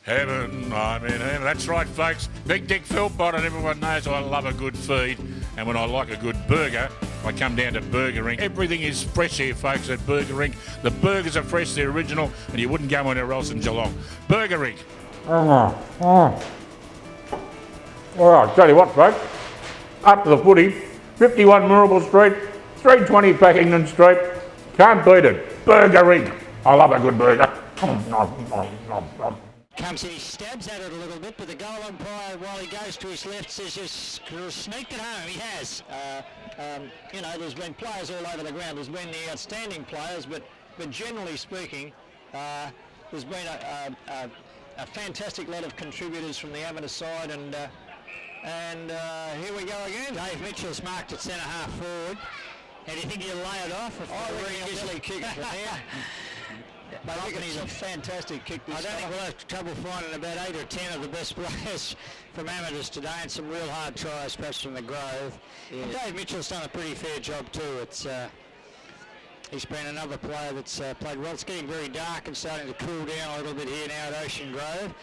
Heaven, I'm in heaven. That's right, folks. Big Dick Philpott, and everyone knows I love a good feed. And when I like a good burger, I come down to Burger Inc. Everything is fresh here, folks, at Burger Inc. The burgers are fresh, they're original, and you wouldn't go anywhere else in Geelong. Burger Inc. I'll tell you what, folks. Up to the footy, 51 Moorabool Street, 320 Packington Street. Can't beat it. Burger Inc. I love a good burger. Comes in, he stabs at it a little bit, but the goal umpire, while he goes to his left, says just sneaked it home. He has. There's been players all over the ground. There's been the outstanding players, but generally speaking, there's been a fantastic lot of contributors from the amateur side, and here we go again. Dave Mitchell's marked at centre half forward. And do you think he'll lay it off? I reckon he'll really kick it from here. But I reckon he's a fantastic kick this time. I don't think we'll have trouble finding about 8 or 10 of the best players from amateurs today, and some real hard tries, perhaps from the Grove. Yeah. Dave Mitchell's done a pretty fair job too. He's been another player that's played well. It's getting very dark and starting to cool down a little bit here now at Ocean Grove.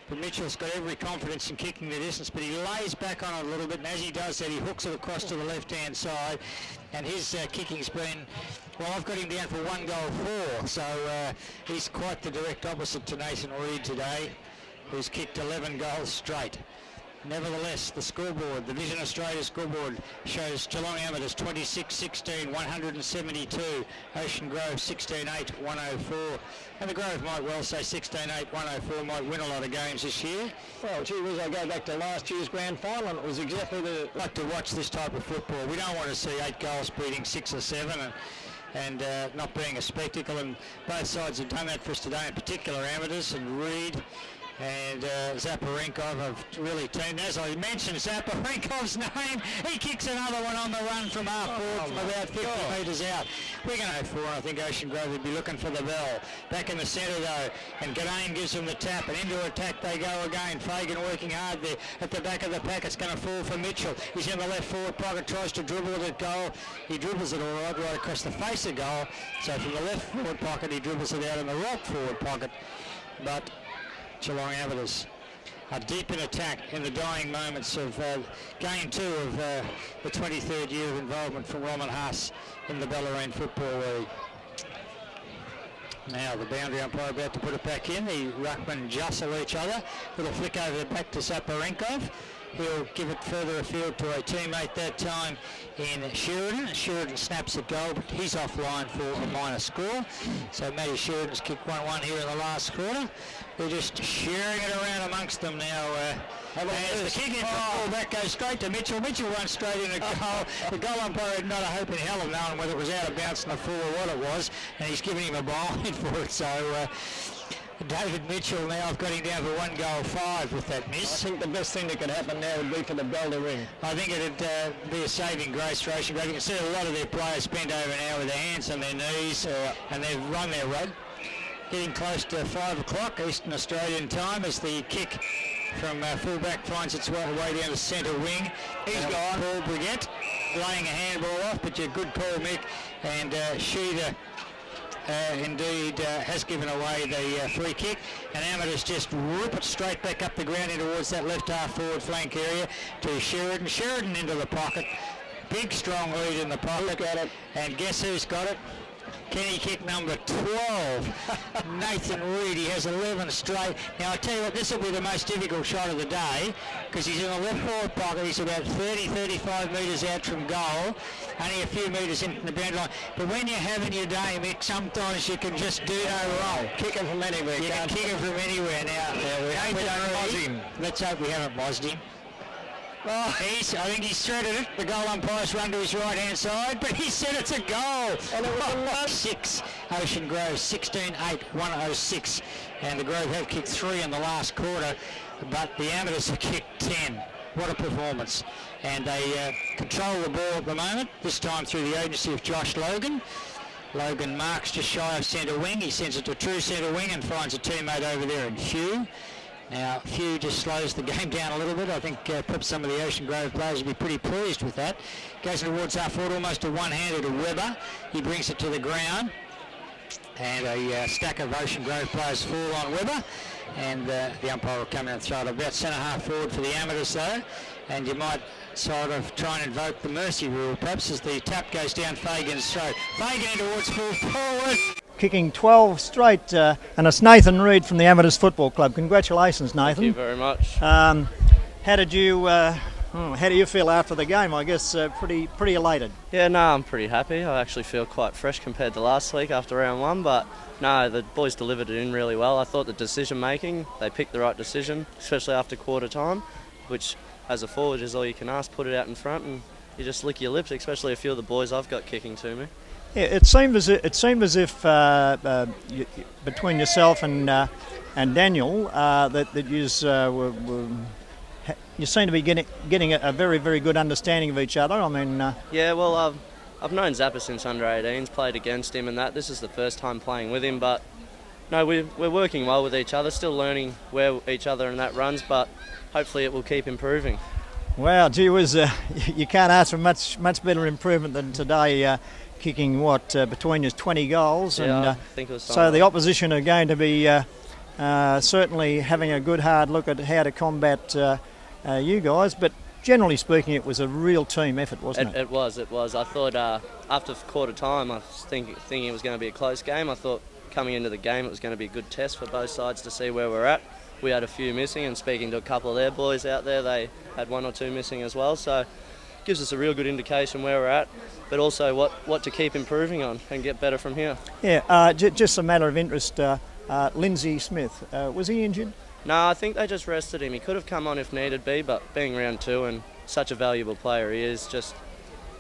But Mitchell's got every confidence in kicking the distance, but he lays back on it a little bit, and as he does that, he hooks it across to the left-hand side, and his kicking's been, well, I've got him down for 1 goal 4, so he's quite the direct opposite to Nathan Reid today, who's kicked 11 goals straight. Nevertheless, the scoreboard, the Vision Australia scoreboard, shows Geelong Amateurs 26-16, 172. Ocean Grove 16-8, 104. And the Grove might well say 16-8, 104 might win a lot of games this year. Well, gee whiz, I go back to last year's grand final, and it was exactly the... Like to watch this type of football. We don't want to see 8 goals beating 6 or 7 and not being a spectacle. And both sides have done that for us today, in particular amateurs and Reid. And Zaparenkov have really teamed. As I mentioned, Zaparenkov's name, he kicks another one on the run from half forward from about 50 metres out. We're going to go for it. I think Ocean Grove would be looking for the bell. Back in the centre though, and Gadane gives them the tap, and into attack they go again. Fagan working hard there at the back of the pack. It's going to fall for Mitchell. He's in the left forward pocket, tries to dribble it at goal. He dribbles it all right across the face of goal. So from the left forward pocket, he dribbles it out in the right forward pocket. But Geelong Amateurs are deep in attack in the dying moments of game 2 of the 23rd year of involvement from Roman Haas in the Bellarine Football League. Now the boundary umpire about to put it back in. The ruckmen jostle each other with a flick over the back to Zaparenkov. He'll give it further afield to a teammate that time in Sheridan. Sheridan snaps a goal, but he's offline for a minor score. So Matty Sheridan's kicked 1-1 here in the last quarter. They're just sharing it around amongst them now. As the kick in from full-back goes straight to Mitchell. Mitchell runs straight in a goal. The goal umpire had not a hope in hell of knowing whether it was out of bounds in the full or what it was, and he's giving him a behind for it. So David Mitchell now, I've got him down for 1 goal 5 with that miss. I think the best thing that could happen now would be for the bell to ring. I think it'd be a saving grace for Ocean Grove. You can see a lot of their players bent over now with their hands on their knees, and they've run their rug. Getting close to 5 o'clock Eastern Australian time as the kick from fullback finds its way down the centre wing. He's gone. Paul Brigette laying a handball off, but a good call, Mick. And Sheeder indeed has given away the free kick, and Amateurs just rip it straight back up the ground in towards that left half forward flank area to Sheridan. Sheridan into the pocket. Big strong lead in the pocket. Look at it. And guess who's got it? Kenny kick number 12, Nathan Reid. He has 11 straight. Now I tell you what, this will be the most difficult shot of the day because he's in the left forward pocket. He's about 30-35 metres out from goal, only a few metres in the boundary line. But when you're having your day, Mick, sometimes you can just do no wrong. Kick it from anywhere. You can kick it from anywhere. Now, we don't moz him. Let's hope we haven't mozzed him. Well, I think he's threaded it. The goal umpire's run to his right-hand side, but he said it's a goal. And it was 6. Ocean Grove 16-8, 106. And the Grove have kicked 3 in the last quarter, but the Amateurs have kicked 10. What a performance. And they control the ball at the moment, this time through the agency of Josh Logan. Logan marks just shy of centre wing. He sends it to true centre wing and finds a teammate over there in Hugh. Now, Hugh just slows the game down a little bit. I think perhaps some of the Ocean Grove players will be pretty pleased with that. Goes towards half forward, almost a one-hander to Webber. He brings it to the ground. And a stack of Ocean Grove players fall on Webber. and the umpire will come out and throw it about centre half forward for the amateurs though, and you might sort of try and invoke the mercy rule perhaps as the tap goes down Fagan's throat. Fagan towards full forward. Kicking 12 straight, and it's Nathan Reid from the Amateurs Football Club. Congratulations, Nathan. Thank you very much. How do you feel after the game? I guess pretty elated. Yeah, no, I'm pretty happy. I actually feel quite fresh compared to last week after round one, but no, the boys delivered it in really well. I thought the decision making, they picked the right decision, especially after quarter time, which as a forward is all you can ask. Put it out in front and you just lick your lips, especially a few of the boys I've got kicking to me. Yeah, it seemed as if between yourself and Daniel you seem to be getting a very, very good understanding of each other. I mean, yeah, well, I've known Zappa since under 18s, played against him and that. This is the first time playing with him, but no, we're working well with each other, still learning where each other and that runs, but hopefully it will keep improving. Wow, gee whiz, you can't ask for much better improvement than today. Kicking between you 20 goals, yeah, and I think it was so the opposition are going to be certainly having a good hard look at how to combat you guys. But generally speaking, it was a real team effort, wasn't it? It was. I thought after quarter time, I was thinking it was going to be a close game. I thought coming into the game it was going to be a good test for both sides to see where we're at. We had a few missing, and speaking to a couple of their boys out there, they had one or two missing as well. So gives us a real good indication where we're at, but also what to keep improving on and get better from here. Yeah, just a matter of interest, Lindsay Smith, was he injured? No, I think they just rested him. He could have come on if needed be, but being round two and such a valuable player he is, just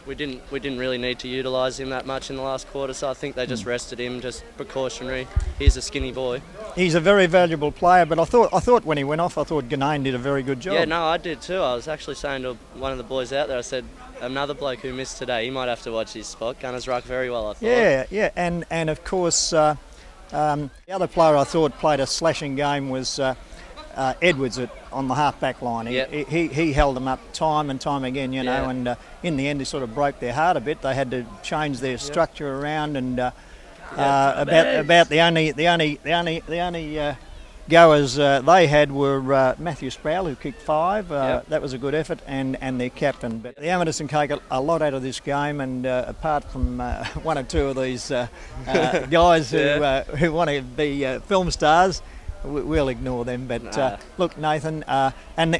we didn't really need to utilise him that much in the last quarter, so I think they just rested him, just precautionary. He's a skinny boy. He's a very valuable player, but I thought when he went off, I thought Ganane did a very good job. Yeah, no, I did too. I was actually saying to one of the boys out there, I said, another bloke who missed today, he might have to watch his spot. Gunners ruck very well, I thought. Yeah, and of course, the other player I thought played a slashing game was Edwards on the half-back line. He held them up time and time again, you know, and in the end he sort of broke their heart a bit. They had to change their structure around, and about the only goers they had were Matthew Sproul, who kicked 5. That was a good effort, and their captain. But the Amateurs can take a lot out of this game, and apart from one or two of these guys who want to be film stars, we'll ignore them. But look, Nathan, and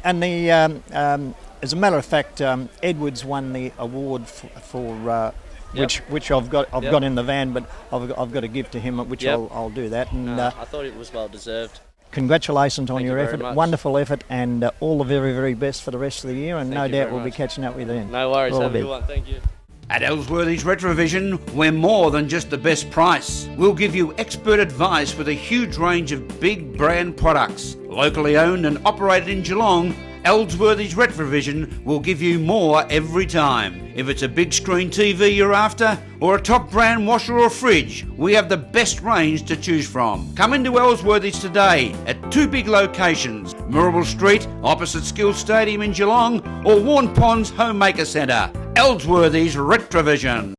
as a matter of fact, Edwards won the award for which I've got in the van, but I've got to give to him, which I'll do that. And I thought it was well deserved. Congratulations on your effort, much. Wonderful effort, and all the very, very best for the rest of the year. And no doubt we'll be catching up with you then. No worries, have a good one. Thank you. At Ellsworthy's Retrovision, we're more than just the best price. We'll give you expert advice with a huge range of big brand products. Locally owned and operated in Geelong, Ellsworthy's Retrovision will give you more every time. If it's a big screen TV you're after, or a top brand washer or fridge, we have the best range to choose from. Come into Ellsworthy's today at 2 big locations, Mirrabel Street, opposite Skills Stadium in Geelong, or Warn Ponds Homemaker Centre. Ellsworthy's Retrovision.